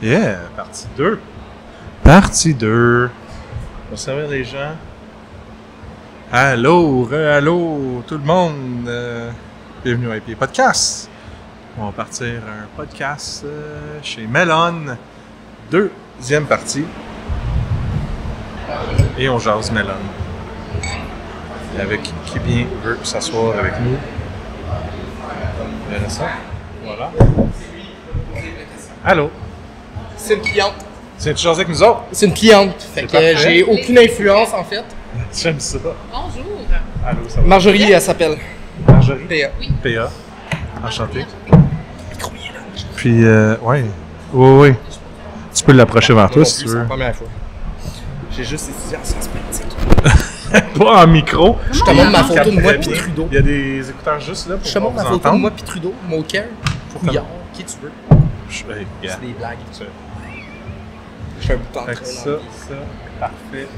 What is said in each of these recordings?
Yeah, partie 2. Partie 2. On va servir les gens. Allô, allô, tout le monde. Bienvenue à IP Podcast. On va partir un podcast chez Melon. Deuxième partie. Et on jase Melon. Et avec qui bien veut s'asseoir avec nous. Voilà. Allô. C'est une cliente. C'est une chose avec nous autres? C'est une cliente. Fait que j'ai aucune influence en fait. J'aime ça. Bonjour. Allô, ça va? Marjorie, elle s'appelle. Marjorie? PA. Oui. PA. Enchanté. Puis, ouais. Oui. Tu peux l'approcher vers toi si tu C'est la veux. première fois. J'ai juste étudié en sciences politiques. Pas en micro. Je te montre ma photo de moi Très pis bien. Trudeau. Il y a des écouteurs juste là pour Je te montre ma vous photo de entendre. moi pis Trudeau. Mulcair. Fouillard. Qui tu veux. Hey, yeah. C'est des blagues. Ça. Je fais un bout de temps Fait très que ça, parfait.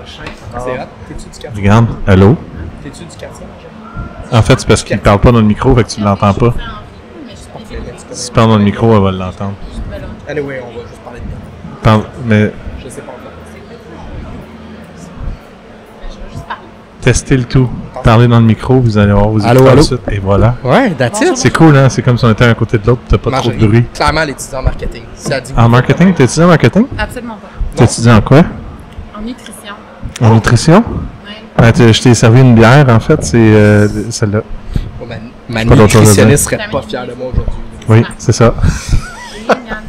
C'est hot. T'es-tu du quartier? Regarde, allô? T'es-tu du quartier, Marjorie? En fait, c'est parce qu'il parle pas dans le micro, fait que tu l'entends pas. Si tu parles dans le micro, elle va l'entendre. Anyway, on va juste parler de bien. Parle, mais Je sais pas encore. testez le tout. Parlez dans le micro, vous allez voir vos Allô, écouteurs allô? tout de suite, et voilà. Ouais, that's it. C'est cool, hein? C'est comme si on était un à côté de l'autre, t'as pas trop de bruit. Clairement, elle étudie en marketing. Si elle dit En marketing? T'es étudiant en marketing? Absolument pas. T'es étudiant en quoi? En nutrition. En nutrition? Oui. Je t'ai servi une bière, en fait, c'est celle-là. Oh, ma Pas d'autre chose à dire. nutritionniste serait pas fière de moi aujourd'hui. Oui, c'est ça. Génial.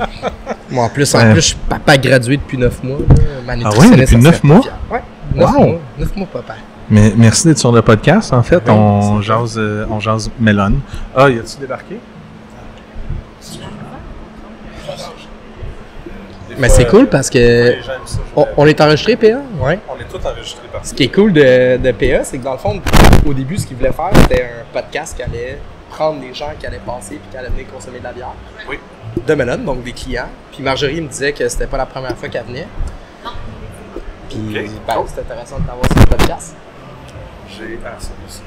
Moi, en plus, je suis papa gradué depuis 9 mois. Là. Ma ouais, nutritionniste, depuis elle 9 serait pas mois? fière. Ouais, 9 Wow. mois. 9 mois, papa. Mais merci d'être sur le podcast, en fait. Oui, On jase Melon. Ah, y a-tu débarqué? Mais c'est cool parce que on est enregistré, PA? Ouais. On est tous enregistrés par Ce qui est cool de PA, c'est que dans le fond, au début, ce qu'il voulait faire, c'était un podcast qui allait prendre les gens qui allaient passer puis qui allaient venir consommer de la bière. Oui. De Melon, donc des clients. Puis Marjorie me disait que c'était pas la première fois qu'elle venait. Puis Ok. ben, c'est intéressant de t'avoir sur le podcast. J'ai... Ah, ça aussi.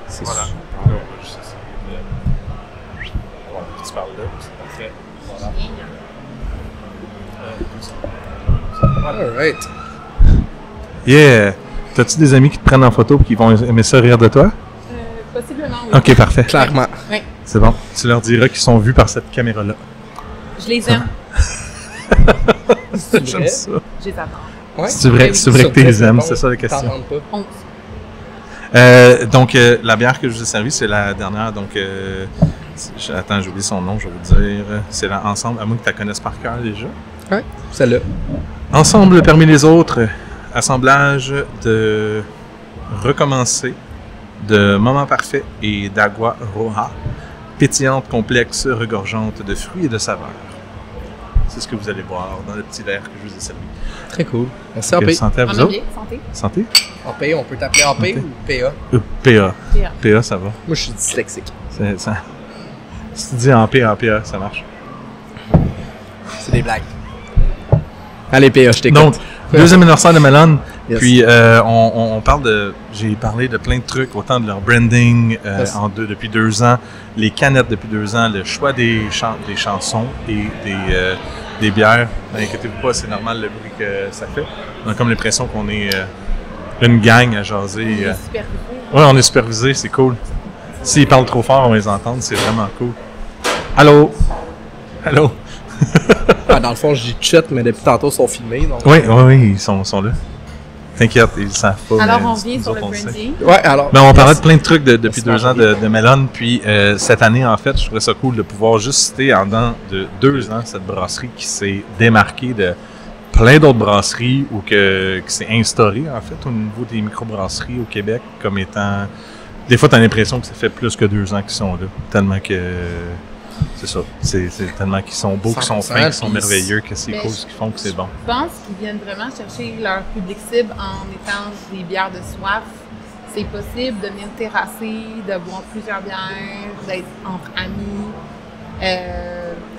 C'est Voilà. super. Là, on va juste essayer de... Voilà, tu parles là, c'est parfait. Voilà. Alright. Yeah! T'as-tu des amis qui te prennent en photo et qui vont aimer ça rire de toi? Possiblement, oui. Ok, parfait. Clairement. Oui. C'est bon. Tu leur diras qu'ils sont vus par cette caméra-là. Je les aime. C'est J'aime vrai? ça. Je les attends. Ouais. C'est vrai, Oui. c'est vrai que tu les aimes, c'est ça la T'en question. rentres pas. 11. Donc, la bière que je vous ai servie, c'est la dernière. Donc, attends, j'ai oublié son nom, je vais vous dire. C'est la Ensemble, à moins que tu la connaisses par cœur déjà. Ouais, celle-là. Ensemble parmi les autres, assemblage de Recommencer, de Moment Parfait et d'Agua Roja, pétillante, complexe, regorgeante de fruits et de saveurs. C'est ce que vous allez boire dans le petit verre que je vous ai servi. Très cool. Merci, Ok, AP. santé à vous On a autres. bien, santé. Santé? AP, on peut t'appeler AP Santé. ou PA? PA. PA. PA, ça va. Moi, je suis dyslexique. Ça... Si tu dis en PA, ça marche. C'est des blagues. Allez, PA, je t'écoute. Donc, deuxième anniversaire de Melon. Yes. Puis, on parle de... J'ai parlé de plein de trucs, autant de leur branding Yes. depuis 2 ans, les canettes depuis 2 ans, le choix des chansons et des bières. Inquiétez-vous pas, c'est normal le bruit que ça fait. On a comme l'impression qu'on est une gang à jaser. Super cool. Ouais, on est supervisé, c'est cool. S'ils parlent trop fort, on les entend, c'est vraiment cool. Allô? Allô? Ah, dans le fond, je dis chat, mais depuis tantôt, ils sont filmés. Donc... Oui, ils sont là. T'inquiète, ils le savent pas. Alors, mais on nous vient sur autres, le on le sait. branding. Ouais, alors. Ben, on parlait yes. de plein de trucs depuis Merci, 2 ans de Melon, puis cette année, en fait, je trouvais ça cool de pouvoir juste citer en dedans de 2 ans cette brasserie qui s'est démarquée de plein d'autres brasseries ou qui s'est instaurée, en fait, au niveau des microbrasseries au Québec, comme étant... Des fois, t'as l'impression que ça fait plus que 2 ans qu'ils sont là, tellement que... C'est ça, c'est tellement qu'ils sont beaux, qu'ils sont fins, qu'ils sont puis merveilleux, que c'est Mais cool ce qu'ils font, que c'est bon. Je pense qu'ils viennent vraiment chercher leur public cible en étant des bières de soif c'est possible de venir terrasser, de boire plusieurs bières, d'être entre amis.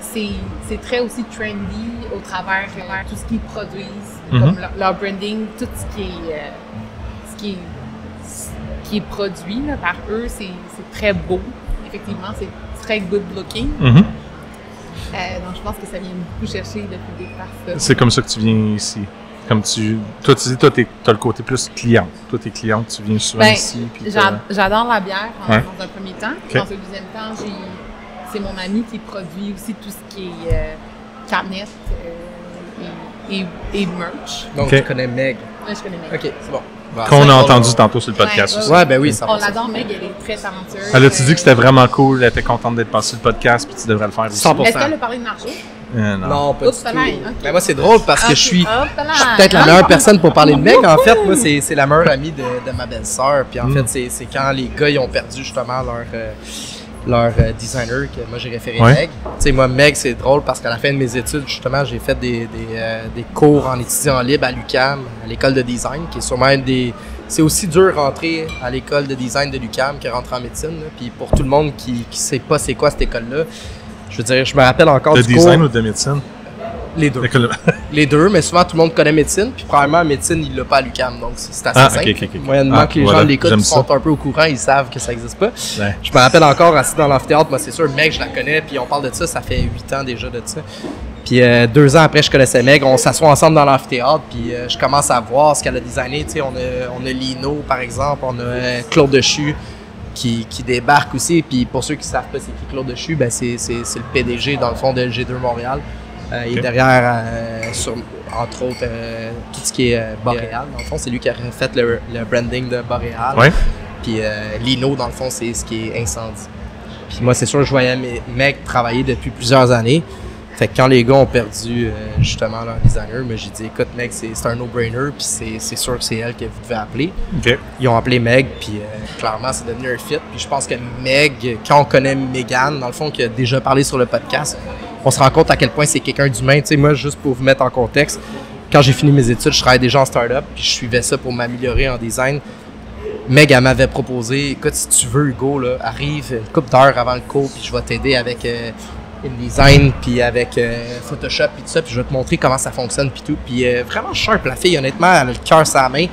C'est très aussi trendy au travers tout ce qu'ils produisent, comme leur branding, tout ce qui est produit là, par eux, c'est très beau. Effectivement, c'est très good looking. Donc, je pense que ça vient beaucoup chercher le public par ça. C'est comme ça que tu viens ici. Comme toi, tu dis, toi, t'as le côté plus client. Toi, t'es cliente, tu viens souvent ici. J'adore la bière dans un premier temps. Okay. Dans un deuxième temps, c'est mon ami qui produit aussi tout ce qui est cabinet et merch. Donc, tu connais Meg. Ouais, je connais Meg. OK, c'est bon. Qu'on a entendu tantôt sur le podcast aussi. Ouais, ben oui, ça on l'adore, Meg, elle est très talentueuse. Elle a-tu dit que c'était vraiment cool, elle était contente d'être passée sur le podcast, puis tu devrais le faire aussi? 100%. Est-ce qu'elle a parlé de Marjo? Non, pas du tout. Okay. Ben moi, c'est drôle parce que je suis peut-être la meilleure personne pour parler de Meg. En fait, moi, c'est la meilleure amie de ma belle-sœur. Puis en fait, c'est quand les gars, ils ont perdu justement leur designer que moi, j'ai référé Meg. Tu sais, moi, Meg, c'est drôle parce qu'à la fin de mes études, justement, j'ai fait des cours en étudiant libre à l'UQAM, à l'école de design, qui est sûrement une des... C'est aussi dur rentrer à l'école de design de l'UQAM que rentrer en médecine. Là. Puis pour tout le monde qui sait pas c'est quoi cette école-là, je veux dire, je me rappelle encore du cours... De design ou de médecine? Les deux. Les deux, mais souvent tout le monde connaît médecine, puis probablement médecine, il l'a pas à l'UQAM, donc c'est assez simple. Okay. Moyennement que les gens l'écoutent, ils sont un peu au courant, ils savent que ça n'existe pas. Ouais. Je me rappelle encore, assis dans l'amphithéâtre, moi c'est sûr, Meg, je la connais, puis on parle de ça fait 8 ans déjà de ça. Puis 2 ans après, je connaissais Meg, on s'assoit ensemble dans l'amphithéâtre, puis je commence à voir ce qu'elle a designé. Tu sais, on a Lino, par exemple, on a Claude Deschus qui débarque aussi. Puis pour ceux qui ne savent pas c'est qui Claude Deschus, ben c'est le PDG, dans le fond, de G2 Montréal. Il est derrière, entre autres, tout ce qui est Boréal. Dans le fond, c'est lui qui a fait le branding de Boréal. Ouais. Puis Lino, dans le fond, c'est ce qui est Incendie. Puis moi, c'est sûr, je voyais mes mecs travailler depuis plusieurs années. Fait que quand les gars ont perdu justement leur designer, j'ai dit écoute Meg, c'est un no-brainer, puis c'est sûr que c'est elle que vous devez appeler. Okay. Ils ont appelé Meg, puis clairement c'est devenu un fit. Puis je pense que Meg, quand on connaît Megan, dans le fond, qui a déjà parlé sur le podcast, on se rend compte à quel point c'est quelqu'un d'humain. Tu sais, moi, juste pour vous mettre en contexte, quand j'ai fini mes études, je travaillais déjà en start-up, puis je suivais ça pour m'améliorer en design. Meg, elle m'avait proposé, écoute, si tu veux, Hugo, là, arrive une couple d'heures avant le cours, puis je vais t'aider avec InDesign, puis avec Photoshop, puis tout ça, puis je vais te montrer comment ça fonctionne, puis tout. Puis vraiment sharp, la fille, honnêtement, elle a le cœur sur la main.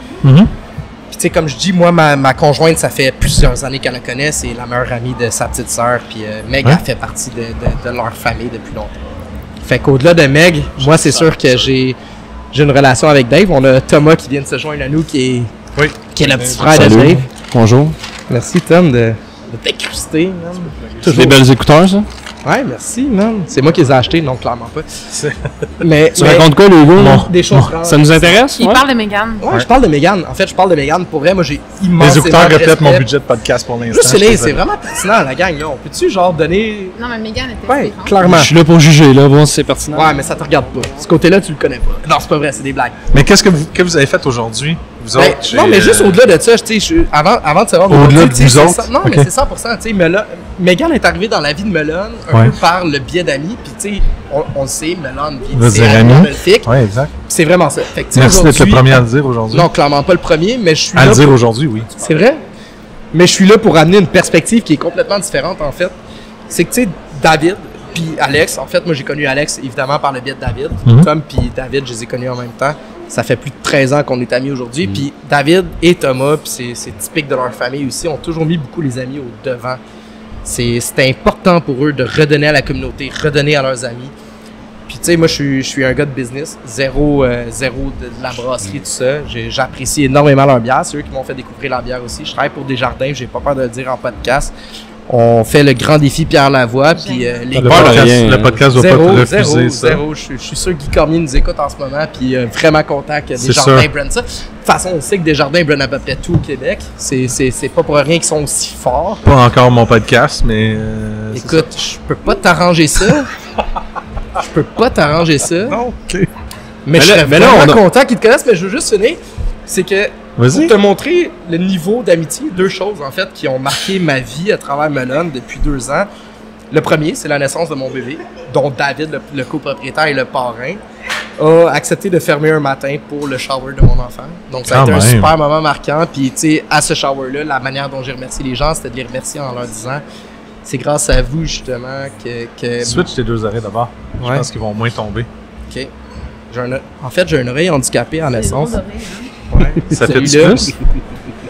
Puis tu sais, comme je dis, moi, ma conjointe, ça fait plusieurs années qu'elle la connaît, c'est la meilleure amie de sa petite sœur, puis Meg, elle fait partie de leur famille depuis longtemps. Fait qu'au-delà de Meg, moi, c'est sûr que j'ai une relation avec Dave. On a Thomas qui vient de se joindre à nous, qui est le petit frère de Dave. Bonjour. Merci, Tom, de t'incruster. Des belles écouteurs, ça? Ouais, merci, man. C'est moi qui les ai achetés, non, clairement pas. Mais tu racontes quoi, le Hugo? Des choses ça nous intéresse? Il parle de Mégane. Ouais, je parle de Mégane. En fait, je parle de Mégane. Pour vrai, moi, j'ai immensément Les écouteurs de reflètent mon respect. budget de podcast pour l'instant. C'est vraiment pertinent, la gang, là. On peut-tu, genre, donner... Non, mais Mégane était Ouais, différente. clairement. Je suis là pour juger, là, voir si c'est pertinent. Ouais, mais ça te regarde pas. Ce côté-là, tu le connais pas. Non, c'est pas vrai, c'est des blagues. Mais qu'est-ce que vous avez fait aujourd'hui? Vous Ben, autres, non, mais juste au-delà de ça, tu sais, avant de se rendre Au-delà de tu sais, vous c'est autres? ça- Non, Ok. mais c'est 100%. Tu sais, Mégane est arrivée dans la vie de Melon un peu par le biais d'amis. Puis, tu sais, on le sait, Melon vit Veut c'est dire ami ami. magnifique. Oui, exact. C'est vraiment ça. Fait que, tu sais, Merci d'être le aujourd'hui- premier à le dire aujourd'hui. Non, clairement pas le premier, mais je suis À là. le dire aujourd'hui, oui. C'est vrai. Mais je suis là pour amener une perspective qui est complètement différente, en fait. C'est que, tu sais, David puis Alex, en fait, moi, j'ai connu Alex, évidemment, par le biais de David. Tom puis David, je les ai connus en même temps. Ça fait plus de 13 ans qu'on est amis aujourd'hui. Puis David et Thomas, puis c'est typique de leur famille aussi, ont toujours mis beaucoup les amis au devant. C'était important pour eux de redonner à la communauté, redonner à leurs amis. Puis tu sais, moi je suis un gars de business, zéro de la brasserie, tout ça. J'apprécie énormément leur bière, c'est eux qui m'ont fait découvrir la bière aussi. Je travaille pour Desjardins, j'ai pas peur de le dire en podcast. On fait le grand défi Pierre Lavoie, puis les Le Pas de podcast, rien. le podcast doit pas te refuser ça. zéro. Je suis sûr que Guy Cormier nous écoute en ce moment, puis vraiment content que C'est Desjardins sûr. prennent ça. De toute façon, on sait que Desjardins prennent à peu près tout au Québec. C'est pas pour rien qu'ils sont aussi forts. Pas encore mon podcast, mais. c'est Écoute, je peux pas t'arranger ça. Je peux pas t'arranger ça. ça. Non, ok. Mais je serais mais là, vraiment on a- content qu'ils te connaissent, mais je veux juste finir. C'est que Vas-y. pour te montrer le niveau d'amitié, 2 choses en fait qui ont marqué ma vie à travers Melon depuis 2 ans. Le premier, c'est la naissance de mon bébé, dont David, le copropriétaire, est le parrain. a accepté de fermer un matin pour le shower de mon enfant. Donc, ça a été un super moment marquant. Puis, tu sais, à ce shower-là, la manière dont j'ai remercié les gens, c'était de les remercier en leur disant « C'est grâce à vous, justement, que... » Switch tes 2 oreilles d'abord. Ouais. Je pense qu'ils vont moins tomber. OK. En fait, j'ai une oreille handicapée en naissance. Ouais. Ça fait du Celui-là. plus?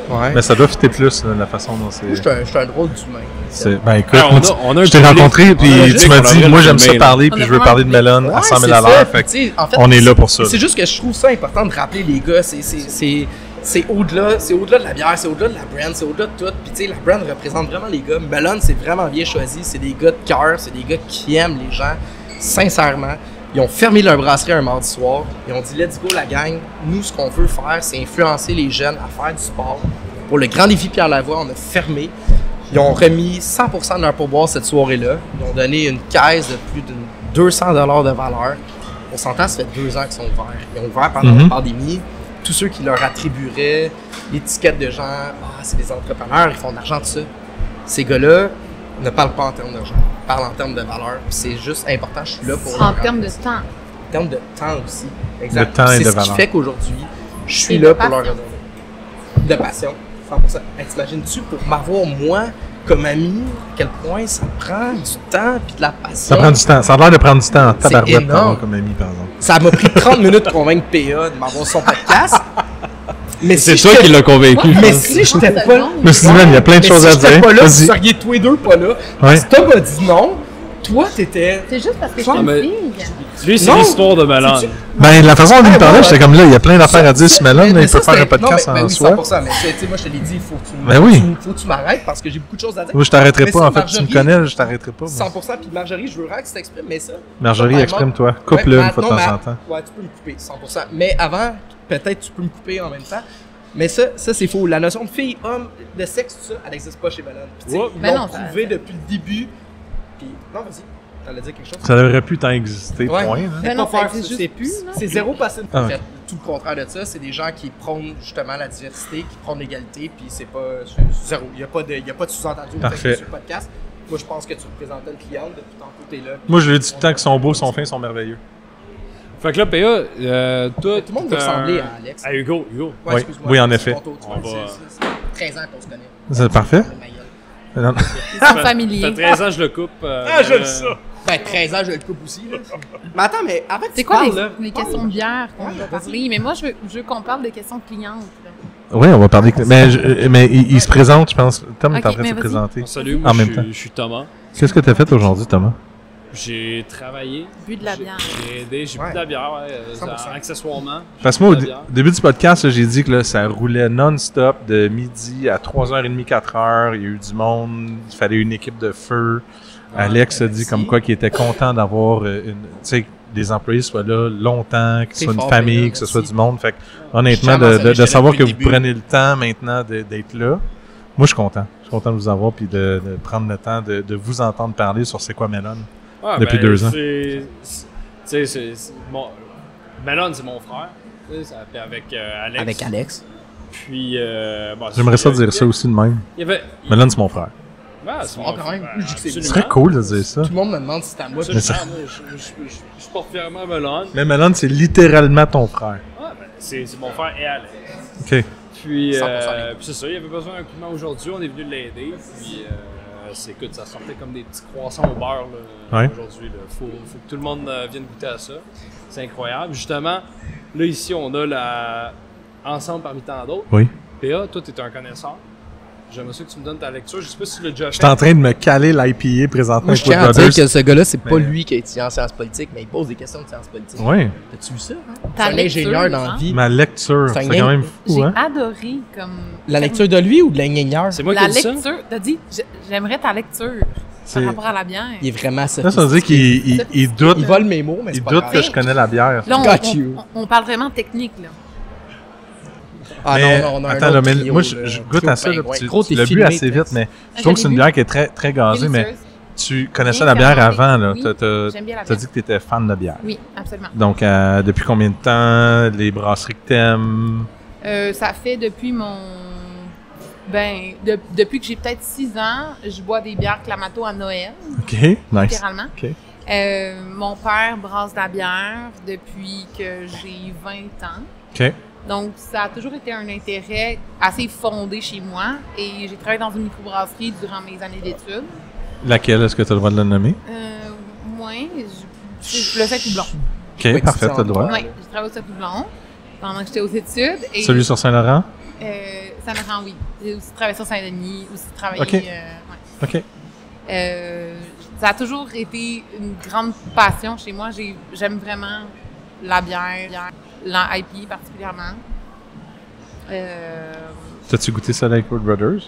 Ouais. Mais ça doit fitter plus, là, la façon dont c'est... Moi, je suis un drôle d'humain. Ben écoute, on a un je t'ai public. rencontré, puis On a tu m'as juste- dit, on a moi j'aime le ça mail. parler, On puis a je veux vraiment parler de le Melon à 100 000 c'est à ça. l'heure. Puis, Fait que tu sais, en fait, on est là pour ça. C'est juste que je trouve ça important de rappeler les gars. C'est au-delà de la bière, c'est au-delà de la brand, c'est au-delà de tout. Puis tu sais, la brand représente vraiment les gars. Melon, c'est vraiment bien choisi. C'est des gars de cœur, c'est des gars qui aiment les gens, sincèrement. Ils ont fermé leur brasserie un mardi soir. Ils ont dit « Let's go la gang. Nous, ce qu'on veut faire, c'est influencer les jeunes à faire du sport. » Pour le grand défi Pierre Lavoie, on a fermé. Ils ont remis 100% de leur pourboire cette soirée-là. Ils ont donné une caisse de plus de 200 $ de valeur. On s'entend, ça fait 2 ans qu'ils sont ouverts. Ils ont ouvert pendant la pandémie. Tous ceux qui leur attribueraient l'étiquette de gens, c'est des entrepreneurs, ils font de l'argent de ça. Ces gars-là ne parlent pas en termes d'argent, ils parlent en termes de valeur. Puis c'est juste important, je suis là pour En leur termes de rendre ça. temps. En termes de temps aussi. Exact. De temps et C'est de ce qui valeur. fait qu'aujourd'hui, je suis Et là de pour leur passion. redonner. De passion, 100%. Hey, t'imagines-tu, pour m'avoir, moi, comme ami, à quel point ça prend du temps puis de la passion. Ça prend du temps. Ça a l'air de prendre du temps en tabarouette énorme. d'avoir comme ami, par exemple. Ça m'a pris 30 minutes de convaincre PA de m'avoir son podcast. Mais C'est si toi j'étais- qui l'as convaincu. Mais je pense. si j'étais pas là. Mais Steven, il y a plein de Mais choses si à j'étais dire. pas là, vous Vas-y. seriez tous les deux pas là. Ouais. Si Tom a dit non, toi, t'étais. C'est juste parce que je suis Ah, une mais- fille. Lui, c'est Non. l'histoire de Melon. C'est-tu- Ben, la façon dont il me parlait, j'étais comme là, il y a plein d'affaires à dire sur Melon, mais il ça, peut faire un c'était- podcast non, mais, en oui, soi. 100%, mais tu sais, moi, je te l'ai dit, il faut que tu Ben oui. faut que tu m'arrêtes parce que j'ai beaucoup de choses à dire. Moi, je t'arrêterai Mais pas. ça, En fait, tu me Marjorie- connais, je t'arrêterai pas. moi. 100%, puis Marjorie, je veux vraiment que tu t'exprimes, mais ça. Marjorie, Vraiment- exprime-toi. Coupe-le une fois de temps en temps. Ouais, tu peux me couper, 100%. Mais avant, peut-être tu peux me couper en même temps. Mais ça c'est faux. La notion de fille, homme, de sexe, tout ça, elle n'existe pas chez Melon. Puis, tu sais, Ouais. ils Ben l'ont non, ça- prouvé depuis le début. Puis, non, vas-y, t'allais dire quelque chose? Ça devrait plus tant exister, Ouais. point. hein. Ben non, Pas ça faire, existe c'est juste plus, là. C'est zéro passé de Ah ouais. fait. Tout le contraire de ça, c'est des gens qui prônent justement la diversité, qui prônent l'égalité, puis c'est zéro. Il n'y a pas de sous-entendu au Parfait. fait que sur le podcast. Moi, je pense que tu représentais une cliente depuis tantôt, t'es là. Moi, je lui dis tout le temps qu'ils sont beaux, sont fins, sont merveilleux. Fait que là, PA, toi. Tout le monde veut ressembler à Alex. À Hugo. Oui, excuse-moi, oui, en c'est effet. ton tour, tu On vois, va- c'est 13 ans qu'on se connaît. C'est parfait. Ma gueule. Non. Ils sont familiers. Ça fait 13 ans que je le coupe. Ben, 13 ans, je le coupe aussi, là. Mais attends, mais avant que C'est tu quoi parles, les, là, les questions de bière qu'on Ouais, va vas-y. parler? Mais moi, je veux qu'on parle des questions clientes. là. Oui, on va parler. Mais il se présente, je pense. Tom est Ok, en train de mais se vas-y. présenter. Salut, moi, En même temps. je suis Thomas. Qu'est-ce que tu as fait aujourd'hui, Thomas? J'ai travaillé. Bu de la J'ai- bière. J'ai aidé, j'ai bu Ouais. de la bière, ouais, 100%. accessoirement. Parce que moi, au Bu de la bière. début du podcast, là, j'ai dit que là, ça roulait non-stop de midi à 3h30, 4h. Il y a eu du monde. Il fallait une équipe de feu. Alex a dit merci. comme quoi qu'il était content d'avoir des employés soient là longtemps, que ce C'est soit une fort, famille, Benoît, que ce merci. soit du monde. Fait que, honnêtement, Je tiens à mentionner, de j'étais là savoir que depuis vous le début. prenez le temps maintenant d'être là, moi, je suis content. Je suis content de vous avoir puis de prendre le temps de vous entendre parler sur c'est quoi Melon. Ouais, Depuis 2 ans. Tu sais, Melon, c'est mon frère. Tu sais, ça fait avec Alex. Avec Alex. Puis, bon, J'aimerais ça il y a- dire ça aussi de même. Il y avait. Melon, c'est mon frère. Ouais, c'est Ah, quand même. Je dis que c'est- Ce absolument. serait cool de dire ça. Tout le monde me demande si c'est à moi. Absolument. Mais ça- Moi, je porte fièrement Melon. Mais Melon, c'est littéralement ton frère. Ouais, ben, c'est mon frère et Alex. OK. Puis, 100% puis c'est ça, il avait besoin d'un coup de main aujourd'hui, on est venu l'aider. Puis, écoute, ça sortait comme des petits croissants au beurre là, Ouais. aujourd'hui. Faut que tout le monde vienne goûter à ça. C'est incroyable. Justement, là, ici, on a la Ensemble parmi tant d'autres. Oui. PA, toi, tu es un connaisseur. J'aimerais ça que tu me donnes ta lecture. Je sais pas si tu l'as déjà Je suis en fait. train de me caler l'IPA présentement Moi, je avec tiens à Wood dire Brothers. que ce gars-là, c'est pas Mais- lui qui a étudié en sciences politiques, mais il pose des questions de sciences politiques. Oui, T'as-tu vu ça? Hein? Ta C'est un lecture, ingénieur dans la hein? vie. ma lecture, C'est un c'est quand même fou, J'ai hein? adoré comme. La lecture de lui ou de l'ingénieur? C'est moi qui La ai dit ça? lecture. T'as dit, j'aimerais ta lecture C'est- par rapport à la bière. Il est vraiment Là, ça veut dire sophistiqué. qu'il doute, Il vole mes mots, mais c'est il pas doute grave. que je connais la bière. Là, Got you. on parle vraiment technique, là. Ah Mais, non, non, on a un attends, autre là, mais trio, moi, là, je un goûte trio à ça, là, pingouin. puis Gros, tu t'es l'as bu filmé, assez vite, mais je trouve que c'est une bière qui est très, très gazée, mais Délicieuse. tu connaissais la bière Délicieuse. avant, là. Oui, T'as j'aime bien la t'as bière. dit que tu étais fan de bière. Oui, absolument. Donc, depuis combien de temps, les brasseries que t'aimes? Ça fait depuis depuis que j'ai peut-être 6 ans, je bois des bières Clamato à Noël, OK, nice. littéralement. OK. Mon père brasse de la bière depuis que j'ai 20 ans. OK. Donc, ça a toujours été un intérêt assez fondé chez moi. Et j'ai travaillé dans une microbrasserie durant mes années d'études. Laquelle? Est-ce que tu as le droit de le nommer? Moi, le Sec ou Blond. OK, Oui, parfait, tu as le droit. Oui, j'ai travaillé au Sec ou Blond pendant que j'étais aux études. Et, Celui sur Saint-Laurent? Saint-Laurent, oui. J'ai aussi travaillé sur Saint-Denis, aussi travaillé... OK. Ouais. OK. Ça a toujours été une grande passion chez moi. J'aime vraiment la bière, l'IPA particulièrement. T'as-tu goûté ça avec Wood Brothers?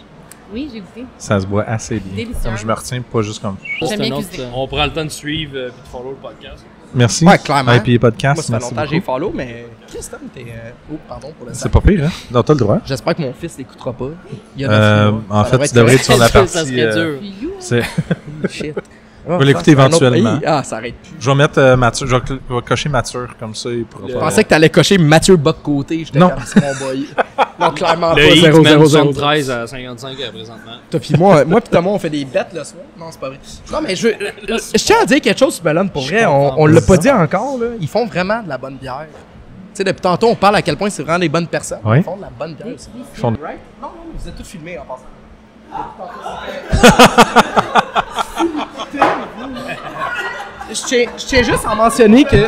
Oui, j'ai goûté. Ça se boit assez bien. Délicieux. Comme je me retiens, pas juste comme... J'aime bien un autre, cuisiner. on prend le temps de suivre et de follow le podcast. Merci. Ouais, clairement. IPA Podcast, Moi, ça fait merci longtemps que j'ai beaucoup. follow, mais Christophe, t'es... Oh, pardon pour le C'est pas pire, hein? Donc, t'as le droit. J'espère que mon fils l'écoutera pas. Il y a 9 mois. En Ça fait, tu devrais être sur la Ça partie... serait dur. Puis you, c'est... Shit. On va l'écouter éventuellement. Ah, ça arrête plus. Je vais mettre Mathieu, je vais cocher Mathieu, comme ça il pourra Je pas... pensais que t'allais cocher Mathieu Bock-Côté. J'étais Non. comme c'est mon boy. Non, clairement pas. Le Heat 0-0-0. mène 73 à 55 présentement. Toi pis moi pis Thomas, on fait des bêtes le soir. Non, c'est pas vrai. Non, mais je tiens à dire quelque chose sur Melon, pour vrai. On l'a pas dit encore, là. Ils font vraiment de la bonne bière. Tu sais, depuis tantôt, on parle à quel point c'est vraiment des bonnes personnes. Oui. Ils font de la bonne bière aussi. Ils font... Right? Non, vous êtes tous filmés en passant. Je tiens juste à mentionner que...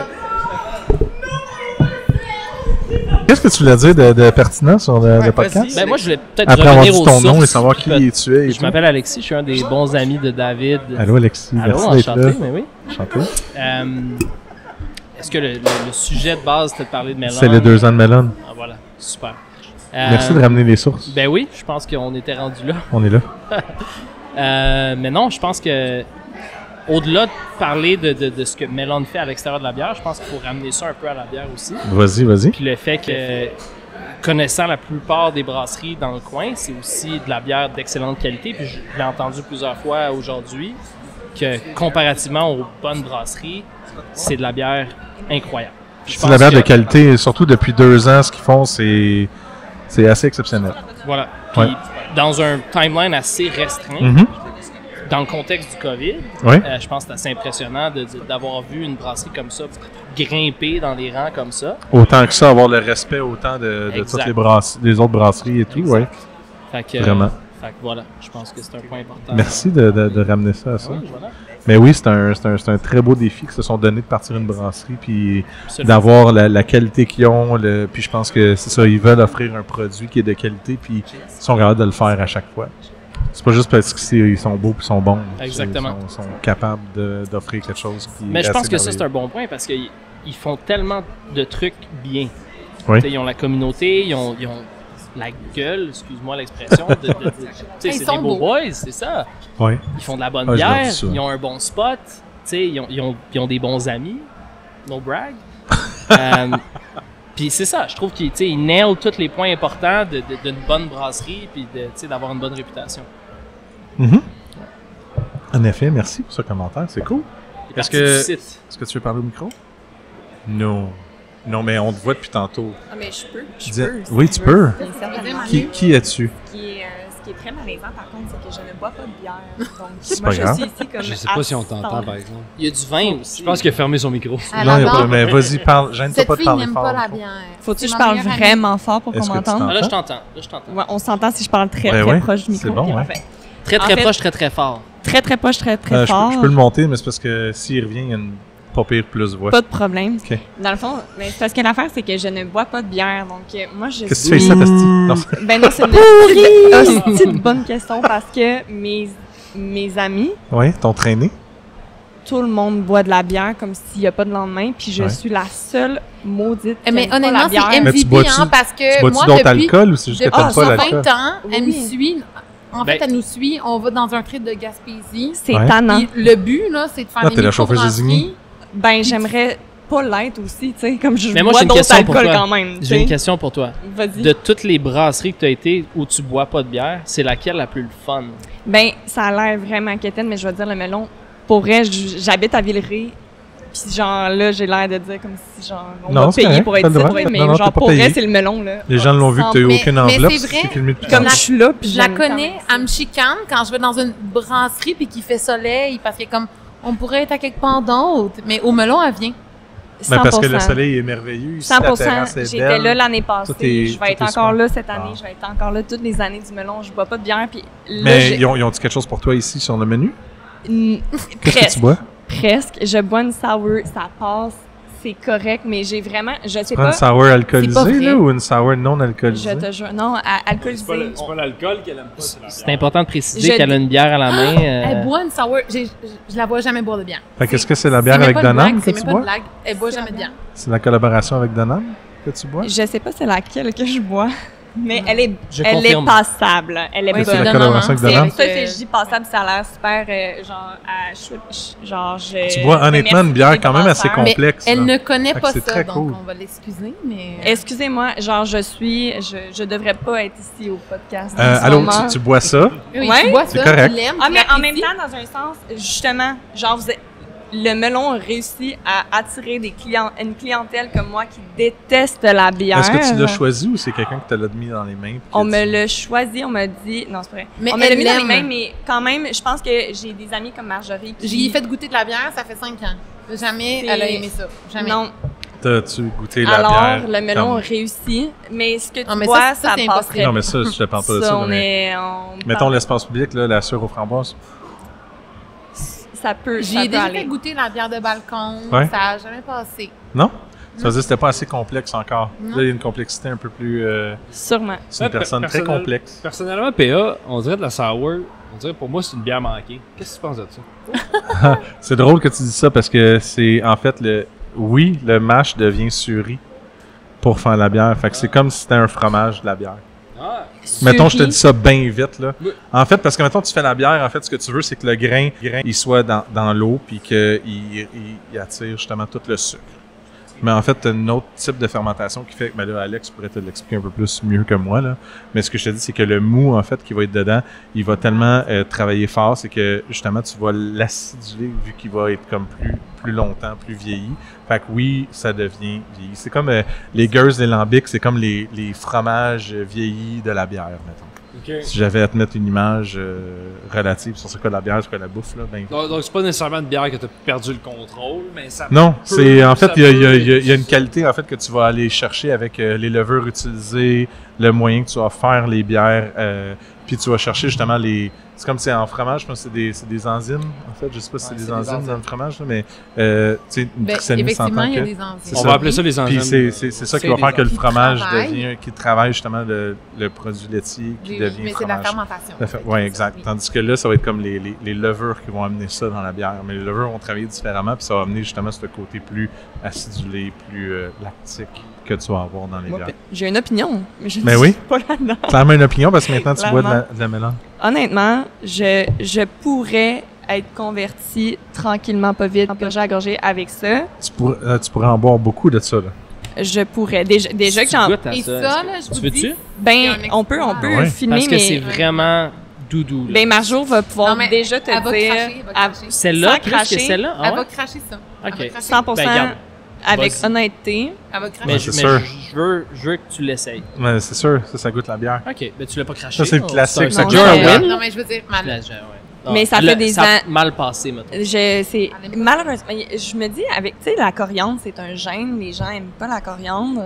Qu'est-ce que tu voulais dire de pertinent sur le Ouais, podcast? vas-y. Ben moi, je voulais peut-être Après avoir revenir dit aux ton nom sources. et savoir qui tu es et Je tout. m'appelle Alexis, je suis un des bons amis de David. Allô Alexis, Allô, merci d'être là. enchanté, mais oui. Enchanté. Est-ce que le sujet de base, c'était de parler de Melon? C'est les 2 ans de Melon. Ah, voilà, super. Merci de ramener les sources. Ben oui, je pense qu'on était rendu là. On est là. Mais non, je pense que au-delà de parler de ce que Melon fait à l'extérieur de la bière, je pense qu'il faut ramener ça un peu à la bière aussi. Vas-y. Puis le fait que, connaissant la plupart des brasseries dans le coin, c'est aussi de la bière d'excellente qualité. Puis je l'ai entendu plusieurs fois aujourd'hui, que comparativement aux bonnes brasseries, c'est de la bière incroyable. Je C'est pense de la bière que- de qualité et surtout depuis 2 ans, ce qu'ils font, c'est assez exceptionnel. Voilà. Puis Ouais. dans un timeline assez restreint, Mhm. dans le contexte du COVID, Oui. je pense que c'est assez impressionnant d'avoir vu une brasserie comme ça grimper dans les rangs comme ça. Autant que ça, avoir le respect autant de Exact. toutes les autres brasseries et tout, Exact. ouais. Fait que, Vraiment. Fait que voilà, je pense que c'est un point important. Merci de ramener ça à ça. Ouais, voilà. Mais oui, c'est un très beau défi qu'ils se sont donné de partir une brasserie puis Absolument. d'avoir la qualité qu'ils ont. Puis je pense que c'est ça, ils veulent offrir un produit qui est de qualité puis ils sont capables de le faire à chaque fois. C'est pas juste parce qu'ils sont beaux et sont bons. Exactement. Ils sont capables d'offrir quelque chose qui Mais est je pense assez que ça, c'est un merveilleux. bon point parce qu'ils font tellement de trucs bien. Oui. Tu sais, ils ont la communauté, ils ont la gueule, excuse-moi l'expression. Tu sais, Ils c'est sont des beaux beaux. boys, c'est ça. Ouais. Ils font de la bonne Ah, je leur bière, dis ça. ils ont un bon spot, tu sais, ils ont des bons amis. No brag. Puis c'est ça, je trouve qu'ils nailent tous les points importants d'une bonne brasserie puis d'avoir une bonne réputation. Mhm. En effet, merci pour ce commentaire, c'est cool. Il est Est-ce parti que- du site. Est-ce que tu veux parler au micro? Non. Non, mais on te voit depuis tantôt. Ah, mais je peux. Je Dis- peux. si oui, tu peux. Mais certainement. Qui es-tu? Ce qui est très malaisant, par contre, c'est que je ne bois pas de bière. Donc, C'est moi, pas je grave. suis ici comme Je sais pas si on assistante. t'entend, par exemple. Il y a du vin aussi. Je pense qu'il a fermé son micro. À Non, la y a pas, barre, mais vas-y, parle. Gêne-toi cette pas de fille parler n'aime fort. pas la au micro. bière. Faut-tu C'est que je ma parle meilleure amie. vraiment fort pour Est-ce qu'on que tu m'entende? Ah, là, je t'entends. Ouais, on s'entend si je parle très, Ben très ouais, proche du micro. c'est bon, Ok, ouais. parfait. Très, En très fait- proche, très, très fort. Très, très proche, très, très fort. Je peux le monter, mais c'est parce que s'il revient, il y a une pas pire plus voix. Pas de problème. Ok. Dans le fond, mais c'est parce que l'affaire, c'est que je ne bois pas de bière. Donc, moi, je Qu'est-ce que tu fais ça, Tasti? Non, c'est- Ben non, c'est une hostie de bonne question parce que mes amis, ouais, t'ont traîné. tout le monde boit de la bière comme s'il n'y a pas de lendemain, puis je Ouais. suis la seule maudite qui Mais aime pas honnêtement, la bière. c'est Mais tu MVP, bois-tu- hein, parce que Tu bois-tu moi, d'autres depuis alcools ou c'est juste que t'aimes pas l'alcool? 20 ans, elle me Oui. suit. En Ben- fait, elle nous suit. On va dans un trip de Gaspésie. C'est Ouais. tannant. Puis le but, là, c'est de faire Ah, des t'es la chauffeuse désignée. microbrasseries. Ben, j'aimerais pas l'être aussi, tu sais, comme je Mais moi, bois j'ai une d'autres question pour alcools toi. quand même. tu J'ai une sais. question pour toi. Vas-y. De toutes les brasseries que tu as été où tu bois pas de bière, c'est laquelle la plus le fun? Ben, ça a l'air vraiment quétaine, mais je vais dire le melon. Pour vrai, j'habite à Villeray. Puis genre là, j'ai l'air de dire comme si genre on Non, m'a c'est payé correct, pour t'as être le ici, droit. pour être- mais Non, non, genre t'as pas pour payé. vrai, c'est le melon là. Les gens l'ont vu que t'as eu Mais- aucune mais enveloppe. c'est vrai. filmé depuis Comme tantôt. je suis là, puis Je la j'aime quand connais, même ça. elle me chicane quand je vais dans une brasserie puis qu'il fait soleil parce qu'il est comme On pourrait être à quelque part d'autre, mais au melon, elle vient. 100%. Ben, parce que le soleil est merveilleux. Ici, la terrasse 100%. est J'étais belle. là l'année passée. Tout est- je vais tout être est encore super. là cette année. Ah. Je vais être encore là toutes les années du melon. Je bois pas de bière. Puis là, Mais ils ont dit quelque chose pour toi ici sur le menu? Qu'est-ce que presque. tu bois? Presque. Je bois une sour. Ça passe. C'est correct. Mais j'ai vraiment... Je sais Tu prends pas. une sour C'est alcoolisée pas vrai. là, ou une sour non alcoolisée? Je te jure. Non, alcoolisé. C'est pas l'alcool qu'elle aime pas, c'est la C'est bière. important de préciser Je- qu'elle a une bière à la main. Elle boit une sour. Je la vois jamais boire de bière. Fait qu'est-ce que c'est la bière même avec pas une Danone blague, que c'est tu même pas une bois? blague. Elle boit jamais de bière. C'est la collaboration avec Danone que tu bois? Je sais pas c'est laquelle que je bois. Mais elle est, Je elle est confirme. passable. Elle est Oui, C'est bonne. la Danone, collaboration hein. avec Danone? Ça, c'est je dis passable, ça a l'air super, genre, je... Tu bois honnêtement une bière quand même assez complexe. complexe. Elle là. ne connaît Fait que pas c'est ça, très donc cool. on va l'excuser, mais... Excusez-moi, genre, je devrais pas être ici au podcast. en ce Allô, moment. tu bois ça? Oui, Ouais, tu bois c'est ça, correct. tu l'aimes, Ah, tu mais en même l'apprécies. temps, dans un sens, justement, genre, le melon a réussi à attirer une clientèle comme moi qui déteste la bière. Est-ce que tu l'as choisi ou c'est quelqu'un qui te l'a mis dans les mains? puis On que me tu- l'a choisi, on m'a dit... Non, c'est vrai. Mais On me l'a elle mis dans les l'aime. mains, mais quand même, je pense que j'ai des amis comme Marjorie qui... J'y ai fait goûter de la bière, ça fait 5 ans. Jamais C'est- elle a aimé ça. Jamais. Non. T'as-tu goûté la Alors, bière? le melon comme- a réussi, mais ce que tu Non, mais bois, ça, ça c'est passerait. Non, mais ça, je te parle pas de Ça, ça. on mais- est... on Mettons parle- l'espace public, là, la sûre aux framboises. Ça peut, J'y ça ai peut déjà aller. fait goûter la bière de balcon, Ouais. ça a jamais passé. Non? Ça veut dire que c'était pas assez complexe encore. Non. Là, il y a une complexité un peu plus... Sûrement. c'est une Ouais, personne très personnel- complexe. Personnellement, PA, on dirait de la sour. On dirait pour moi, c'est une bière manquée. Qu'est-ce que tu penses de ça? C'est drôle que tu dis ça parce que c'est en fait oui, le mash devient suri pour faire la bière. Fait que c'est comme si c'était un fromage de la bière. Ah, Mettons, je te Suri. dis ça bien vite, là. Oui. En fait, parce que mettons, tu fais la bière, en fait, ce que tu veux, c'est que le grain il soit dans l'eau puis qu'il attire justement tout le sucre. Mais en fait, tu as un autre type de fermentation qui fait que, ben là, Alex pourrait te l'expliquer un peu plus mieux que moi, là. Mais ce que je te dis, c'est que le mou, en fait, qui va être dedans, il va tellement travailler fort, c'est que, justement, tu vas l'aciduler vu qu'il va être comme plus longtemps, plus vieilli. Fait que oui, ça devient vieilli. C'est comme les Gueuses, les lambics, c'est comme les fromages vieillis de la bière, mettons. ok. Si j'avais à te mettre une image relative sur ce qu'est la bière, ce qu'est la bouffe, là, ben... Donc, c'est pas nécessairement une bière que tu as perdu le contrôle, mais ça Non, c'est en fait, ça il peut- y a une qualité en fait que tu vas aller chercher avec les levures utilisées, le moyen que tu vas faire les bières, puis tu vas chercher justement les... C'est comme c'est en fromage, je pense que c'est des enzymes, en fait. Je sais pas si c'est des enzymes dans le fromage, là, mais tu sais, une Ben, glycémie effectivement, s'entend il y a que... des enzymes. c'est On ça. va appeler ça les enzymes. Puis c'est ça qui C'est va des faire que le Qui fromage travaille. qui travaille justement le produit laitier qui devient Mais c'est de la fromage. fermentation. Oui, exact. Oui. Tandis que là, ça va être comme les levures qui vont amener ça dans la bière. Mais les levures vont travailler différemment, puis ça va amener justement ce côté plus acidulé, plus lactique que tu vas avoir dans les Moi, bières. j'ai une opinion, mais je Mais ne oui. suis pas là-dedans. Clairement une opinion, parce que maintenant, tu bois Clairement. de la mélange. Honnêtement, je pourrais être convertie tranquillement, pas vite, purgée à gorgée avec ça. Tu pourrais en boire beaucoup de ça, là. Je pourrais. Déjà que Tu j'en... goûtes à Et ça. ça, là, je Tu vous veux-tu? dis... Ben, C'est un on peut exploit. Ouais. filmer, Parce que mais... c'est vraiment doudou. là. Ben, Marjo va pouvoir Non, mais déjà te elle va dire... cracher, elle va à cracher. Celle-là, sans plus cracher, que celle-là? Ah Elle ouais? va cracher ça. Elle Ok. va cracher. 100% Ben, garde. avec Vas-y. honnêteté. Elle va cracher. Ouais, Mais, c'est mais sûr. je veux que tu l'essayes. Mais c'est sûr, ça goûte la bière. OK, ben tu l'as pas craché. Ça, c'est le Oh, classique, c'est un ça. déjà Non, un mais- win. Non, mais je veux dire, mal. Ouais. Mais ça Elle fait a- des ça a ans- mal passé, mettons. Malheureusement, je me dis, avec, tu sais, la coriandre, c'est un gène. Les gens aiment pas la coriandre.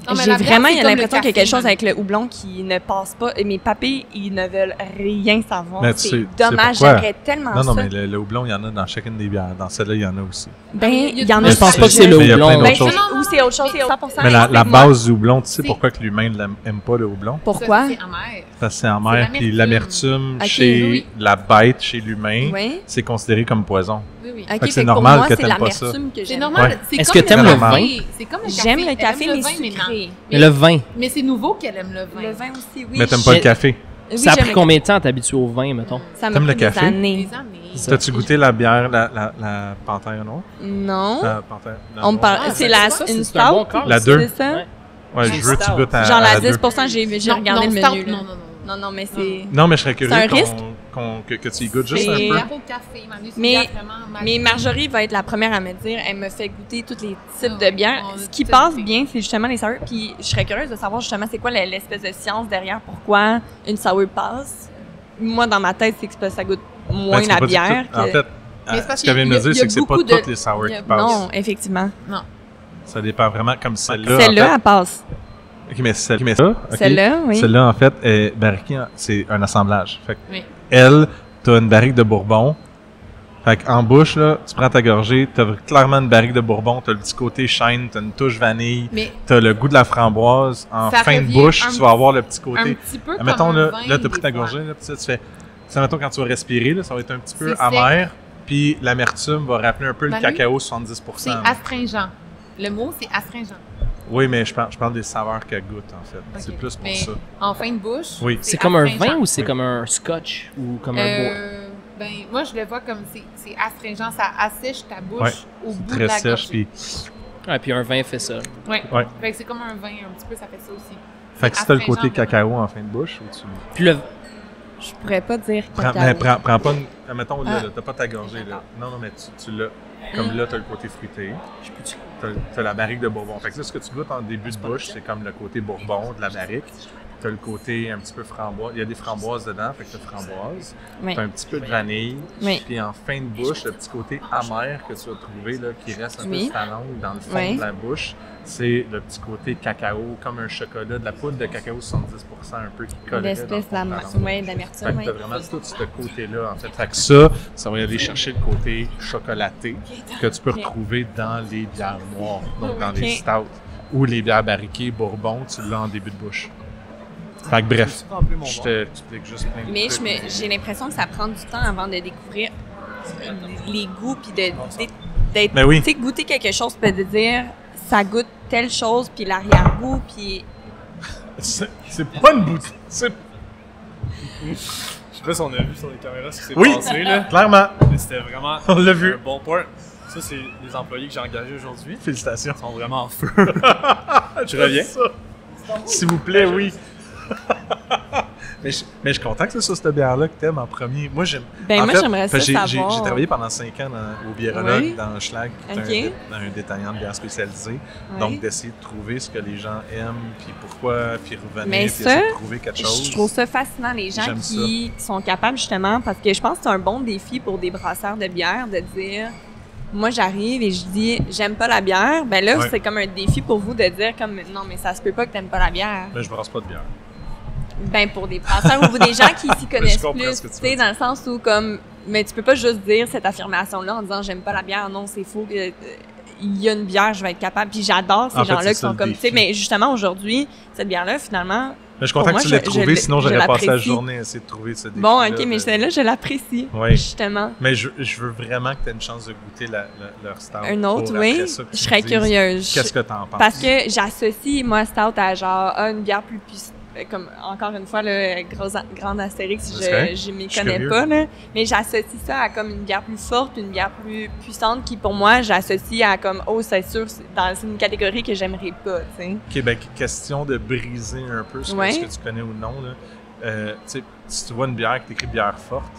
Non, mais J'ai la bière, vraiment c'est comme le l'impression qu'il y a café, quelque chose man. avec le houblon qui ne passe pas. Et mes papés, ils ne veulent rien savoir. Mais tu sais- C'est tu sais dommage, pourquoi? j'aimerais tellement Non, non, ça. mais le houblon, il y en a dans chacune des bières. Dans celle-là, il y en a aussi. Ben, Il y a il y en du a. Mais je pense pas que c'est Mais le il y a plein houblon. d'autres Ben, choses. c'est- ou c'est autre chose, c'est 100%. Mais la Explique-moi. base du houblon, tu sais C'est- pourquoi que l'humain n'aime pas le houblon? Pourquoi? Ça, c'est amer. Parce que c'est amer, C'est puis l'amertume. l'amertume Ok, chez oui. la bête, chez l'humain, Oui. c'est considéré comme poison. Oui, oui. Ok, que c'est fait que normal pour moi, que c'est t'aimes pas ça. l'amertume que C'est j'aime. normal. Ouais. C'est Est-ce comme que t'aimes le le café. C'est comme le café. J'aime le Elle café, aime le mais vin, non. sucré. Mais le vin, Mais c'est nouveau qu'elle aime le vin. Le vin aussi, oui. Mais t'aimes pas le J'ai- café. Oui, ça a j'aime pris le combien de temps à t'habituer au vin, mettons? Ça m'a T'aimes pris le des café? années. Des années. Ça. T'as-tu goûté la bière, la Panthère Noire? Non. Panthère, On me parle. Ah, c'est ça, la ça, une c'est un bon stout. call, La ça. 2. C'est ça? Ouais. Ouais, C'est je veux que tu stout. goûtes à Genre la la 2. 10%, j'ai Non, regardé non, le stop. menu. Non, là. non, non. Non, mais c'est. Non, mais je serais curieux C'est un risque? que tu y goûtes juste C'est- un peu. Bière au café, Manu, c'est Mais- une bière vraiment mal- Mais Marjorie va être la première à me dire, elle me fait goûter tous les types Ah, de bières. on a Ce qui tout passe goûté. bien, c'est justement les sour. Puis je serais curieuse de savoir justement c'est quoi l'espèce de science derrière pourquoi une sour passe. Moi, dans ma tête, c'est que ça goûte moins Ben, tu peux la pas dire bière. tout. En que- fait, Mais c'est parce ce qu'elle vient de me dire, qu'il y a c'est que c'est pas beaucoup de- toutes les sour il y a- qui passent. Non, effectivement. Ça dépend vraiment, comme celle-là. Celle-là, en fait. elle passe. Ok, mais celle-là, ok. Celle-là, oui. Celle-là, en fait, est barriquée, c'est un assemblage. Fait que Oui. elle, t'as une barrique de Bourbon. Fait qu'en bouche, là, tu prends ta gorgée, t'as clairement une barrique de Bourbon, t'as le petit côté shine, t'as une touche vanille, Mais t'as le goût de la framboise. En Ça fin de revient bouche, un tu vas avoir le petit un côté. petit peu comme Mettons, un là, vin, là t'as pris ta des fois. gorgée, là, puis ça, tu fais. Ça, mettons, quand tu vas respirer, là, ça va être un petit peu C'est amer, puis l'amertume va rappeler un peu le Manu, cacao 70%. C'est astringent. Le mot, c'est astringent. Oui, mais je parle des saveurs qu'elle goûte, en fait. C'est Ok. plus pour Mais ça. en fin de bouche, Oui. C'est comme un astringent. vin ou c'est Oui. comme un scotch ou comme un bois? Ben, moi, je le vois comme c'est astringent. Ça assèche ta bouche Ouais, au C'est bout de très la sèche, gorgée. puis. Ah, puis un vin fait ça. Ouais. Ouais. Fait que c'est comme un vin, un petit peu, ça fait ça aussi. Fait que si t'as le astringent, côté vraiment. cacao en fin de bouche, ou tu. Puis le, Je pourrais pas dire Prends, cacao. mais prends pas une. Mettons, là, Ah. là, t'as pas ta gorgée, là. Non, mais tu l'as. Comme là, t'as le côté fruité. T'as la barrique de Bourbon. Fait que là, ce que tu goûtes en début de bouche, c'est comme le côté Bourbon de la barrique. T'as le côté un petit peu framboise. Il y a des framboises dedans, fait que t'as framboise. Oui. T'as un petit peu de vanille. Oui. Puis en fin de bouche, le petit côté amer que tu vas trouver, là, qui reste un peu Oui. sur ta langue dans le fond Oui. de la bouche, c'est le petit côté cacao, comme un chocolat, de la poudre de cacao 70% un peu qui colle. L'espèce d'amertume. Fait d'amertume, que oui. t'as vraiment tout ce côté-là, en fait. Fait que ça va aller chercher le côté chocolaté que tu peux retrouver dans les bières noires, donc dans les Ok. stouts ou les bières barriquées Bourbon, tu l'as en début de bouche. Fait que bref, je t'explique juste plein de Mais trucs. j'ai l'impression que ça prend du temps avant de découvrir les goûts puis d'être Ben oui. tu sais, goûter quelque chose peut de dire ça goûte telle chose puis l'arrière-goût puis C'est pas une bouteille. C'est Je sais pas si on a vu sur les caméras ce qui s'est Oui. passé, là. clairement. Mais c'était vraiment On l'a vu. un bon point. Ça, c'est les employés que j'ai engagés aujourd'hui. Félicitations. Ils sont vraiment en feu. Je reviens. S'il vous plaît, oui. mais je suis content que c'est ça, cette bière-là que t'aimes en premier. Moi, j'aime. Ben, en moi, fait, j'aimerais ça parce que savoir. J'ai travaillé pendant 5 ans au biérologue Oui. dans Schlag, qui Ok. est un détaillant de bière spécialisée. Ouais. Donc, d'essayer de trouver ce que les gens aiment, puis pourquoi, puis revenir, Mais puis ça, essayer de trouver quelque chose. je trouve ça fascinant, les gens J'aime qui sont capables justement, parce que je pense que c'est un bon défi pour des brasseurs de bière de dire, moi j'arrive et je dis, j'aime pas la bière, ben là Ouais. c'est comme un défi pour vous de dire comme, non mais ça se peut pas que t'aimes pas la bière. Mais je brasse pas de bière. Ben pour des brasseurs ou des gens qui s'y connaissent comprends plus, ce que tu tu veux sais, dans le sens où comme, mais tu peux pas juste dire cette affirmation-là en disant j'aime pas la bière, non c'est faux, il y a une bière, je vais être capable, puis j'adore ces En fait, gens-là c'est qui ça, sont le comme, tu sais, défi. mais justement aujourd'hui, cette bière-là finalement, Mais je suis content Pour que tu moi, l'aies je trouvé, sinon je j'aurais passé la l'apprécie. journée à essayer de trouver ce défi. bon ok, mais celle-là je l'apprécie, Oui. justement. Mais je veux vraiment que tu aies une chance de goûter leur stout. Un autre, pour oui, après ça que je tu serais me dises curieuse. Qu'est-ce que t'en penses? Parce que j'associe, moi, stout à genre, une bière plus puissante. Comme, encore une fois, le grand astérix, C'est correct. je m'y Je suis connais curieux. pas, là. Mais j'associe ça à comme une bière plus forte, une bière plus puissante, qui pour moi, j'associe à comme, oh, c'est sûr, c'est une catégorie que j'aimerais pas, tu sais. OK, ben, question de briser un peu ce Ouais. que tu connais ou non. Là. Tu sais, si tu vois une bière qui écrit bière forte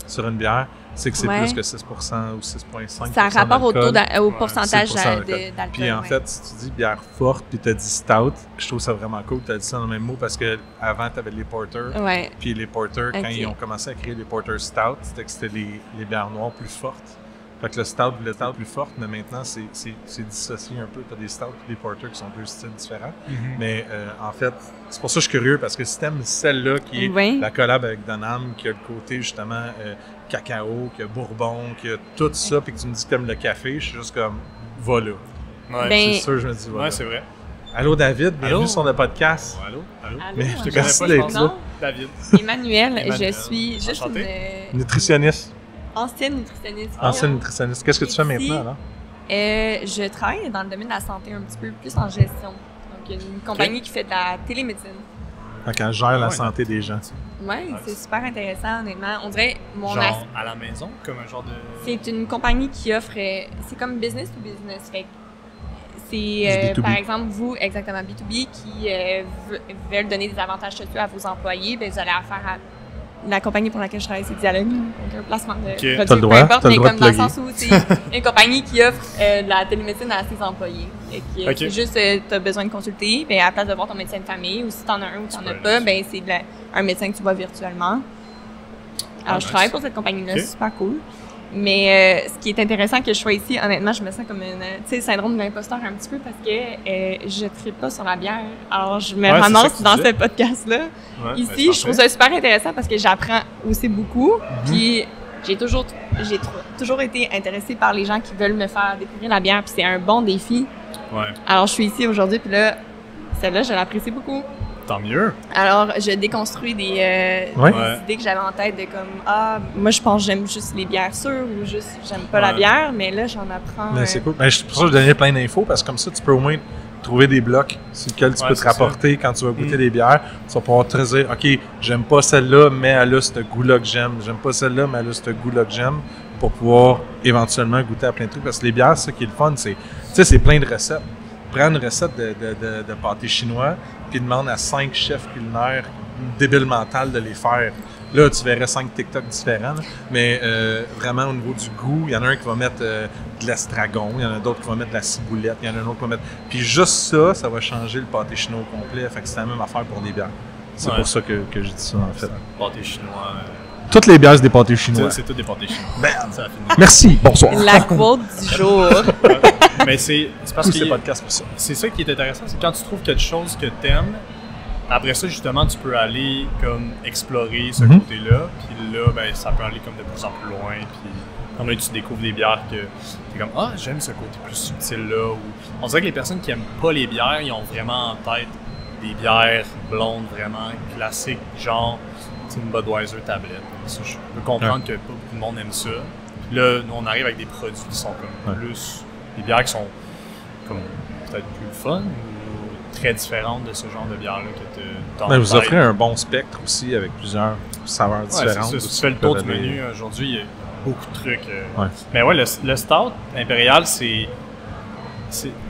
sur une bière, c'est que c'est Ouais. plus que 6% ou 6,5%. Ça a rapport au taux au Ouais, pourcentage 6% d'alcool. d'alcool. Puis en ouais. fait, si tu dis bière forte puis tu as dit stout, je trouve ça vraiment cool que tu as dit ça dans le même mot parce que avant tu avais les porters. Ouais. Puis les porters, quand Ok. ils ont commencé à créer les porters stout, c'était que c'était les bières noires plus fortes. Fait que le stout plus forte, mais maintenant c'est dissocié un peu. Tu as des stouts et des porters qui sont deux styles différents. Mais en fait, c'est pour ça que je suis curieux parce que si t'aimes celle-là qui est Oui. la collab avec Donham, qui a le côté justement cacao, qui a bourbon, qui a tout ça, puis que tu me dis que t'aimes le café, je suis juste comme, va là. Ouais, Ben, C'est sûr, je me dis, va là. ouais, c'est vrai. Allô David, bienvenue Allô? sur le podcast. Allô? Allô? Allô, Mais je te je connais sais pas d'être son là. nom. David. Emmanuel, je Emmanuel. suis juste Enchanté. une Nutritionniste, ancienne nutritionniste. ancienne nutritionniste. Qu'est-ce que tu fais Ici, maintenant, alors? Je travaille dans le domaine de la santé un petit peu plus en gestion. Donc, une compagnie qui fait de la télémédecine. Fait qu'elle gère la Ouais. santé des gens. Ouais, c'est super intéressant, honnêtement. On dirait mon Genre à la maison, comme un genre de... c'est une compagnie qui offre. C'est comme business to business. Fait que c'est, Du B2B. par exemple, vous, exactement, B2B, qui veulent donner des avantages sociaux à vos employés, ben, vous allez affaire à. La compagnie pour laquelle je travaille, c'est Dialogue, donc un placement de produits, T'as le droit, peu importe, t'as le mais droit comme de dans le plugger. sens où c'est une compagnie qui offre de la télémédecine à ses employés. Fait que, Ok. c'est juste, tu as besoin de consulter, ben, à la place de voir ton médecin de famille, ou si tu en as un ou tu n'en as pas, ben, c'est un médecin que tu vois virtuellement. Alors, je nice. travaille pour cette compagnie-là, Ok. c'est super cool. Mais ce qui est intéressant que je sois ici, honnêtement, je me sens comme un syndrome de l'imposteur un petit peu parce que je ne tripe pas sur la bière. Alors, je me ramasse dans ce podcast-là. Ouais, ici, je trouve ça super intéressant parce que j'apprends aussi beaucoup. Puis, j'ai toujours été intéressée par les gens qui veulent me faire découvrir la bière. Puis, c'est un bon défi. Ouais. Alors, je suis ici aujourd'hui, puis là, celle-là, je l'apprécie beaucoup. Tant mieux. Alors, je déconstruis des idées que j'avais en tête de comme, moi, je pense que j'aime juste les bières sûres ou juste j'aime pas la bière, mais là, j'en apprends. Mais c'est cool. Ben, c'est pour ça que je donnais plein d'infos, parce que comme ça, tu peux au moins trouver des blocs sur lesquels tu peux te rapporter quand tu vas goûter des bières. Tu vas pouvoir te dire, OK, j'aime pas celle-là, mais elle a ce goût-là que j'aime. J'aime pas celle-là, mais elle a ce goût-là que j'aime, pour pouvoir éventuellement goûter à plein de trucs. Parce que les bières, ce qui est le fun, c'est, tu sais, c'est plein de recettes. Prends une recette de pâté chinois, puis demande à 5 chefs culinaires débiles mentales de les faire. Là, tu verrais 5 TikTok différents, là. Mais vraiment, au niveau du goût, il y en a un qui va mettre de l'estragon, il y en a d'autres qui vont mettre de la ciboulette, il y en a un autre qui va mettre... Puis juste ça va changer le pâté chinois au complet. Fait que c'est la même affaire pour des bières. C'est pour ça que je dis ça, en fait. Pâté chinois. Toutes les bières, c'est des pâtés chinois. C'est tout des pâtés chinois. Merde. Ça a fini. Merci, bonsoir. La quote du jour. Mais c'est parce que podcast pour ça. c'est ça qui est intéressant, c'est quand tu trouves quelque chose que t'aimes, après ça, justement, tu peux aller comme explorer ce côté-là, puis là, ben, ça peut aller comme de plus en plus loin, puis comme là, tu découvres des bières que t'es comme « Ah, j'aime ce côté plus subtil-là », ou on dirait que les personnes qui aiment pas les bières, ils ont vraiment en tête des bières blondes vraiment classiques, genre une Budweiser tablette. Ça, je peux comprendre que pas beaucoup de monde aime ça. Puis là, nous, on arrive avec des produits qui sont comme plus... des bières qui sont comme peut-être plus fun ou très différentes de ce genre de bière-là que tu Ben, vous offrez un bon spectre aussi avec plusieurs saveurs différentes. C'est ça. Si tu fais le tour du menu aujourd'hui, il y a beaucoup de trucs. Mais ouais, le Stout impérial, c'est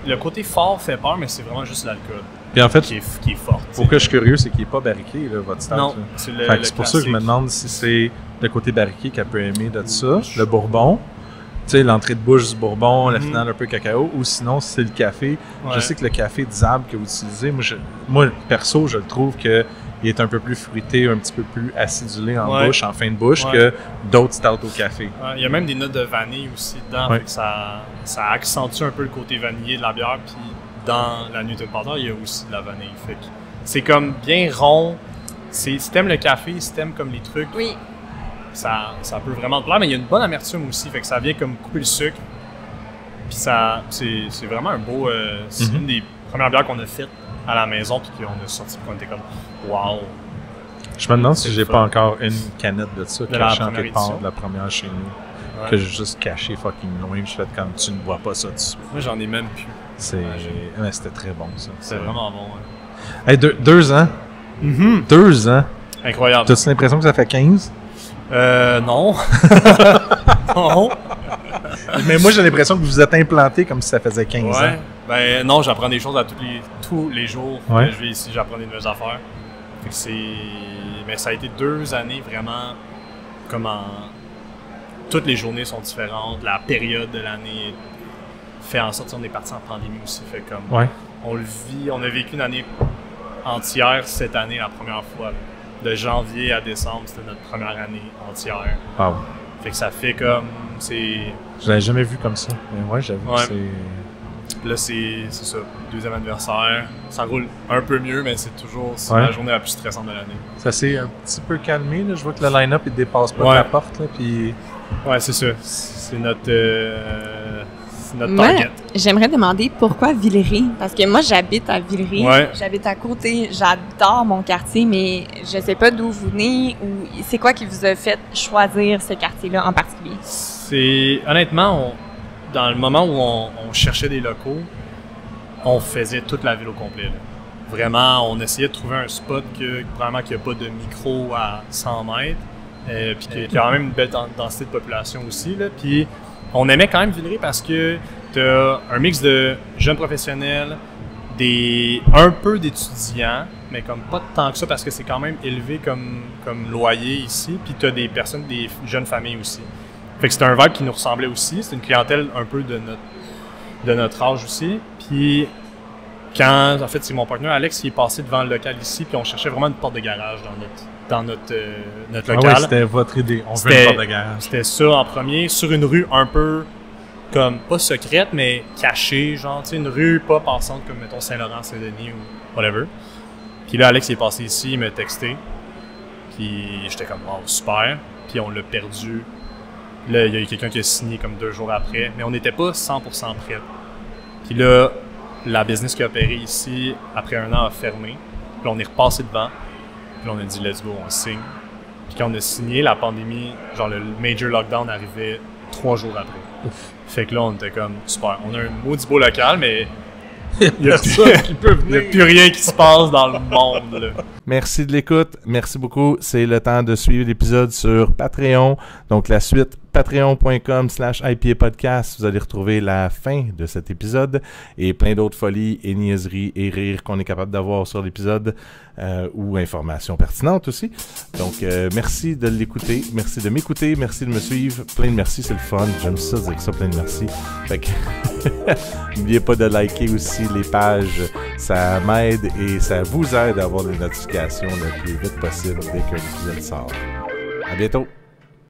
le côté fort fait peur, mais c'est vraiment juste l'alcool. Puis en fait, qui est fort. Pourquoi je suis curieux, c'est qu'il n'est pas barriqué, là, votre stout. Non, c'est pour ça que je me demande si c'est le côté barriqué qu'elle peut aimer de ça, le bourbon, tu sais, l'entrée de bouche du bourbon, la finale un peu cacao, ou sinon, si c'est le café. Ouais. Je sais que le café Zab que vous utilisez, moi perso, je le trouve que il est un peu plus fruité, un petit peu plus acidulé en bouche, en fin de bouche, que d'autres stouts au café. Il y a même des notes de vanille aussi dedans, fait que ça accentue un peu le côté vanillé de la bière, puis dans la Newton Powder, il y a aussi de la vanille. Fait que c'est comme bien rond. Si t'aimes le café, si t'aimes comme les trucs, ça peut vraiment te plaire, mais il y a une bonne amertume aussi, fait que ça vient comme couper le sucre. Puis c'est vraiment un beau... c'est une des premières bières qu'on a faites à la maison, puis qu'on a sorti, puis qu'on était comme « Wow! » Je me demande si j'ai pas encore une canette de ça cachée en quelque part édition. de la première chez nous, que j'ai juste caché fucking loin, puis je fais comme « Tu ne vois pas ça dessus. » Moi, j'en ai même plus. Mais c'était très bon, ça. C'est vraiment bon, Hey, 2 ans. 2 ans. Incroyable. T'as-tu l'impression que ça fait 15? Non. Non. Mais moi, j'ai l'impression que vous vous êtes implanté comme si ça faisait 15 ans. Ben non, j'apprends des choses à tous les jours que je vais ici, j'apprends des nouvelles affaires. Fait que mais ça a été 2 années vraiment comment toutes les journées sont différentes, la période de l'année fait en sorte qu'on est parti en pandémie aussi, fait comme on le vit, on a vécu une année entière cette année la première fois. Là. De janvier à décembre, c'était notre première année entière. Wow. Fait que ça fait comme Je l'avais jamais vu comme ça. Mais ouais, j'avoue que c'est. Là, c'est ça. 2e anniversaire. Ça roule un peu mieux, mais c'est toujours la journée la plus stressante de l'année. Ça s'est un petit peu calmé. Là. Je vois que le line-up, il dépasse pas de la porte. Là, puis... Ouais, c'est ça. C'est notre target. J'aimerais demander pourquoi Villeray? Parce que moi, j'habite à Villeray. Ouais. J'habite à côté. J'adore mon quartier, mais je sais pas d'où vous venez ou c'est quoi qui vous a fait choisir ce quartier-là en particulier? C'est honnêtement, dans le moment où on cherchait des locaux, on faisait toute la ville au complet. Là. Vraiment, on essayait de trouver un spot probablement qu'il n'y a pas de micro à 100 mètres, puis qu'il y a quand même une belle densité de population aussi. Là. Puis on aimait quand même Villeray parce que tu as un mix de jeunes professionnels, un peu d'étudiants, mais comme pas tant que ça parce que c'est quand même élevé comme loyer ici, puis tu as des jeunes familles aussi. Fait que c'était un vibe qui nous ressemblait aussi. C'est une clientèle un peu de notre âge aussi. Puis quand, en fait, c'est mon partenaire Alex qui est passé devant le local ici, puis on cherchait vraiment une porte de garage dans notre local. Ah ouais, c'était votre idée. On veut une porte de garage. C'était ça en premier, sur une rue un peu comme, pas secrète, mais cachée, genre, tu sais, une rue pas passante comme, mettons, Saint-Laurent, Saint-Denis ou whatever. Puis là, Alex il est passé ici, il m'a texté, puis j'étais comme, wow, super. Puis on l'a perdu. Là, il y a eu quelqu'un qui a signé comme 2 jours après, mais on n'était pas 100% prêt. Puis là, la business qui a opéré ici, après 1 an, a fermé. Puis là, on est repassé devant. Puis là, on a dit, let's go, on signe. Puis quand on a signé, la pandémie, genre le major lockdown arrivait 3 jours après. Ouf. Fait que là, on était comme, super. On a un maudit beau local, mais il n'y a plus rien qui se passe dans le monde, là. Merci de l'écoute. Merci beaucoup. C'est le temps de suivre l'épisode sur Patreon. Donc, la suite, patreon.com/IPApodcast. Vous allez retrouver la fin de cet épisode et plein d'autres folies et niaiseries et rires qu'on est capable d'avoir sur l'épisode ou informations pertinentes aussi. Donc, merci de l'écouter. Merci de m'écouter. Merci de me suivre. Plein de merci. C'est le fun. J'aime ça dire ça. Plein de merci. Fait que n'oubliez pas de liker aussi les pages. Ça m'aide et ça vous aide à avoir des notifications le plus vite possible dès qu'un épisode sort. À bientôt!